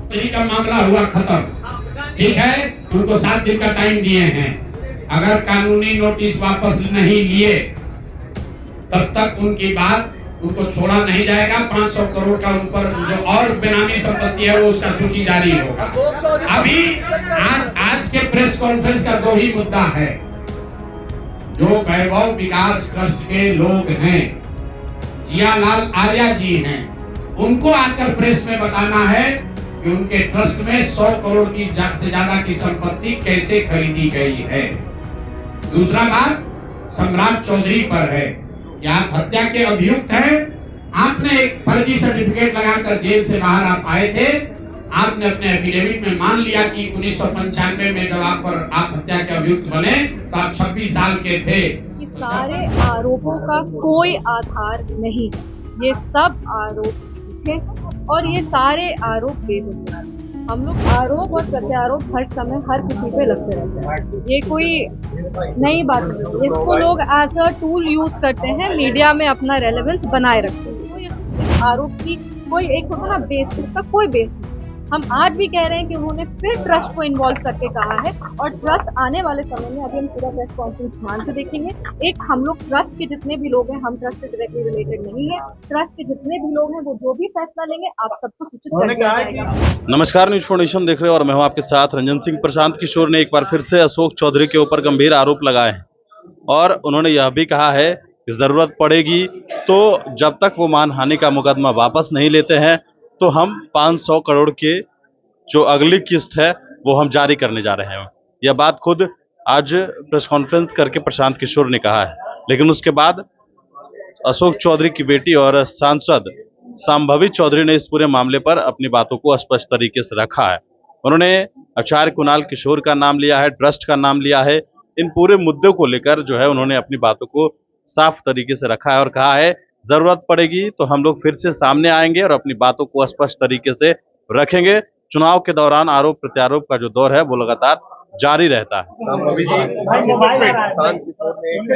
चौधरी का मामला हुआ खत्म, ठीक है, उनको 7 दिन का टाइम दिए हैं। अगर कानूनी नोटिस वापस नहीं लिए तब तक उनकी बात, उनको छोड़ा नहीं जाएगा। 500 करोड़ का उन पर जो और बेनामी संपत्ति है वो उसका सूची जारी होगा। अभी आज के प्रेस कॉन्फ्रेंस का 2 ही मुद्दा है। जो वैभव विकास ट्रस्ट के लोग हैं, जियालाल आर्या जी हैं, उनको आकर प्रेस में बताना है कि उनके ट्रस्ट में 100 करोड़ की से ज्यादा की संपत्ति कैसे खरीदी गई है। दूसरा बात सम्राट चौधरी पर है कि आप हत्या के अभियुक्त हैं। आपने एक फर्जी सर्टिफिकेट लगाकर जेल से बाहर आप आए थे। आपने अपने एफिडेविट में मान लिया कि 1995 में जब आप हत्या के अभियुक्त बने तो आप 26 साल के थे। सारे आरोपों का कोई आधार नहीं है, ये सब आरोप झूठे और ये सारे आरोप बेबुनियाद। हम लोग आरोप और प्रत्यारोप हर समय हर किसी पे लगते रहते हैं, ये कोई नई बात नहीं। इसको लोग एज अ टूल यूज करते हैं, मीडिया में अपना रेलेवेंस बनाए रखते हैं। तो ये आरोप की कोई एक होता ना बेस, इसका कोई बेस नहीं। हम आज भी कह रहे हैं कि उन्होंने फिर ट्रस्ट को इन्वॉल्व करके कहा है और ट्रस्ट आने वाले समय में, अभी हम पूरा प्रेस कॉन्फ्रेंस ध्यान से देखेंगे। एक हम लोग ट्रस्ट के जितने भी लोग हैं, हम ट्रस्ट से डायरेक्टली रिलेटेड नहीं है, ट्रस्ट के जितने भी लोग हैं वो जो भी फैसला लेंगे आप सबको सूचित कर दिया जाएगा। नमस्कार, न्यूज फाउंडेशन देख रहे हो और मैं हूं आपके साथ रंजन सिंह। प्रशांत किशोर ने एक बार फिर से अशोक चौधरी के ऊपर गंभीर आरोप लगाए हैं और उन्होंने यह भी कहा है कि जरूरत पड़ेगी तो जब तक वो मानहानि का मुकदमा वापस नहीं लेते हैं तो हम 500 करोड़ के जो अगली किस्त है वो हम जारी करने जा रहे हैं। यह बात खुद आज प्रेस कॉन्फ्रेंस करके प्रशांत किशोर ने कहा है, लेकिन उसके बाद अशोक चौधरी की बेटी और सांसद संभवी चौधरी ने इस पूरे मामले पर अपनी बातों को स्पष्ट तरीके से रखा है। उन्होंने आचार्य कुणाल किशोर का नाम लिया है, ट्रस्ट का नाम लिया है। इन पूरे मुद्दों को लेकर जो है उन्होंने अपनी बातों को साफ तरीके से रखा है और कहा है जरूरत पड़ेगी तो हम लोग फिर से सामने आएंगे और अपनी बातों को स्पष्ट तरीके से रखेंगे। चुनाव के दौरान आरोप प्रत्यारोप का जो दौर है वो लगातार जारी रहता है। कई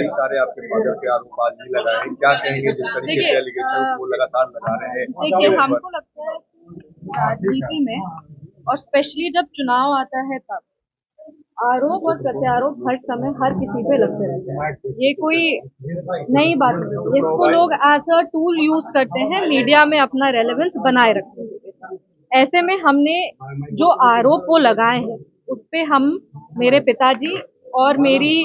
सारे आपके फादर के आरोप आज भी लगाए हैं, क्या कहेंगे जिस तरीके से एलिगेशन वो लगातार लगा रहे हैं? देखिए, हमको लगता है कि राजनीति में और स्पेशली जब चुनाव आता है तब आरोप और प्रत्यारोप हर समय हर किसी पे लगते रहते हैं, ये कोई नई बात नहीं। इसको लोग एज अ टूल यूज करते हैं, मीडिया में अपना रेलेवेंस बनाए रखते हैं। ऐसे में हमने जो आरोप वो लगाए हैं उस पे हम, मेरे पिताजी और मेरी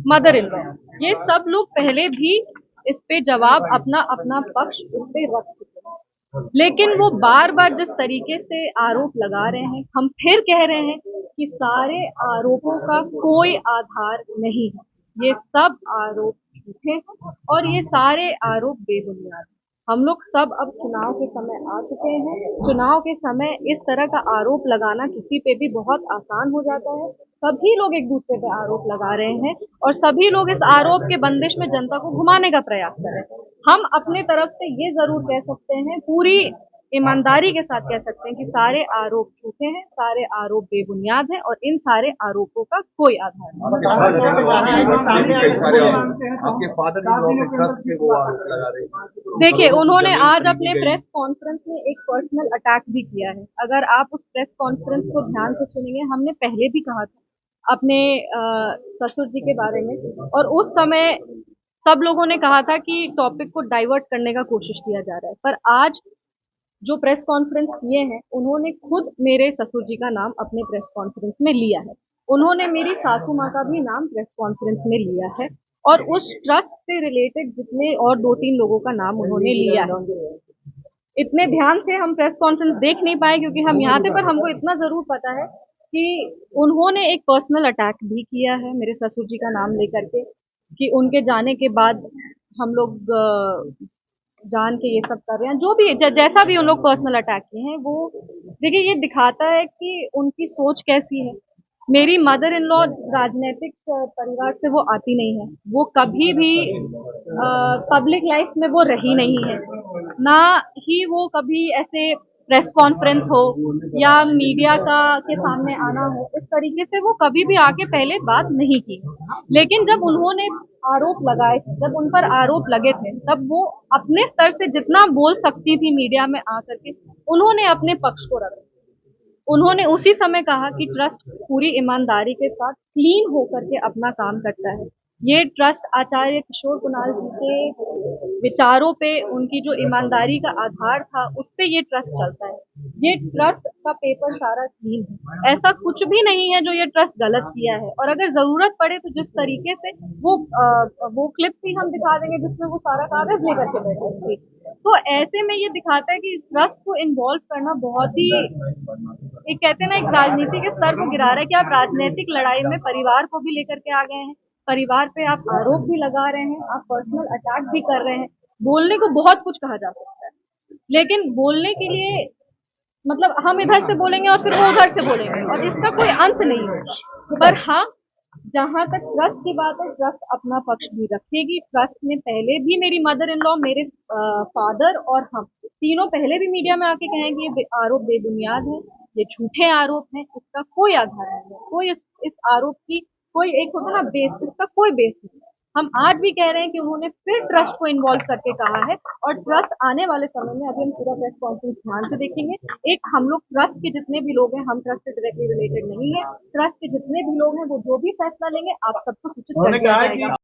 मदर इन लॉ, ये सब लोग पहले भी इस पे जवाब अपना अपना पक्ष उस पे रख चुके हैं। लेकिन वो बार बार जिस तरीके से आरोप लगा रहे हैं, हम फिर कह रहे हैं कि सारे आरोपों का कोई आधार नहीं है, ये सब आरोप झूठे हैं और ये सारे आरोप बेबुनियाद। हम लोग सब अब चुनाव के समय आ चुके हैं। चुनाव के समय इस तरह का आरोप लगाना किसी पे भी बहुत आसान हो जाता है। सभी लोग एक दूसरे पे आरोप लगा रहे हैं और सभी लोग इस आरोप के बंदिश में जनता को घुमाने का प्रयास कर रहे हैं। हम अपने तरफ से ये जरूर कह सकते हैं, पूरी ईमानदारी के साथ कह सकते हैं कि सारे आरोप झूठे हैं, सारे आरोप बेबुनियाद हैं और इन सारे आरोपों का कोई आधार नहीं। देखिए, उन्होंने आज अपने प्रेस कॉन्फ्रेंस में एक पर्सनल अटैक भी किया है। अगर आप उस प्रेस कॉन्फ्रेंस को ध्यान से सुनेंगे, हमने पहले भी कहा था अपने ससुर जी के बारे में और उस समय सब लोगों ने कहा था कि टॉपिक को डाइवर्ट करने का कोशिश किया जा रहा है। पर आज जो प्रेस कॉन्फ्रेंस किए हैं, उन्होंने खुद मेरे ससुर जी का नाम अपने प्रेस कॉन्फ्रेंस में लिया है। उन्होंने मेरी सासू माँ का भी नाम प्रेस कॉन्फ्रेंस में लिया है और उस ट्रस्ट से रिलेटेड जितने और 2-3 लोगों का नाम उन्होंने लिया है। इतने ध्यान से हम प्रेस कॉन्फ्रेंस देख नहीं पाए क्योंकि हम यहाँ थे, पर हमको इतना जरूर पता है कि उन्होंने एक पर्सनल अटैक भी किया है मेरे ससुर जी का नाम लेकर के, कि उनके जाने के बाद हम लोग जान के ये सब कर रहे हैं। जो भी जैसा भी उन लोग पर्सनल अटैक किए हैं, वो देखिए ये दिखाता है कि उनकी सोच कैसी है। मेरी मदर इन लॉ राजनीतिक परिवार से वो आती नहीं है, वो कभी भी पब्लिक लाइफ में वो रही नहीं है, ना ही वो कभी ऐसे प्रेस कॉन्फ्रेंस हो या मीडिया के सामने आना हो, इस तरीके से वो कभी भी आके पहले बात नहीं की। लेकिन जब उन्होंने आरोप लगाए थे, जब उन पर आरोप लगे थे, तब वो अपने स्तर से जितना बोल सकती थी मीडिया में आकर के, उन्होंने अपने पक्ष को रखा। उन्होंने उसी समय कहा कि ट्रस्ट पूरी ईमानदारी के साथ क्लीन होकर के अपना काम करता है। ये ट्रस्ट आचार्य किशोर कुणाल जी के विचारों पे, उनकी जो ईमानदारी का आधार था, उस पे ये ट्रस्ट चलता है। ये ट्रस्ट का पेपर सारा क्लीन है, ऐसा कुछ भी नहीं है जो ये ट्रस्ट गलत किया है। और अगर जरूरत पड़े तो जिस तरीके से वो क्लिप भी हम दिखा देंगे जिसमें वो सारा कागज लेकर के बैठे थे, तो ऐसे में ये दिखाता है कि ट्रस्ट को इन्वॉल्व करना बहुत ही, एक कहते हैं ना, एक राजनीति के स्तर को गिरा रहा है कि आप राजनीतिक लड़ाई में परिवार को भी लेकर के आ गए हैं, परिवार पे आप आरोप भी लगा रहे हैं, आप पर्सनल अटैक भी कर रहे हैं। बोलने को बहुत कुछ कहा जा सकता है, लेकिन बोलने के लिए मतलब हम इधर से बोलेंगे और फिर वो उधर से बोलेंगे और इसका कोई अंत नहीं होगा। पर हाँ, जहां तक ट्रस्ट की बात है, ट्रस्ट अपना पक्ष भी रखेगी। ट्रस्ट ने पहले भी, मेरी मदर इन लॉ, मेरे फादर और हम तीनों पहले भी मीडिया में आके कहें कि ये आरोप बेबुनियाद है, ये झूठे आरोप हैं, इसका कोई आधार नहीं है, कोई इस आरोप की कोई, एक होता ना बेस, इसका कोई बेस नहीं है। हम आज भी कह रहे हैं कि उन्होंने फिर ट्रस्ट को इन्वॉल्व करके कहा है, और ट्रस्ट आने वाले समय में, अभी हम पूरा प्रेस कॉन्फ्रेंस ध्यान से देखेंगे। एक हम लोग ट्रस्ट के जितने भी लोग हैं, हम ट्रस्ट से डायरेक्टली रिलेटेड नहीं है, ट्रस्ट के जितने भी लोग हैं वो जो भी फैसला लेंगे आप सबको सूचित कर दिया जाएगा।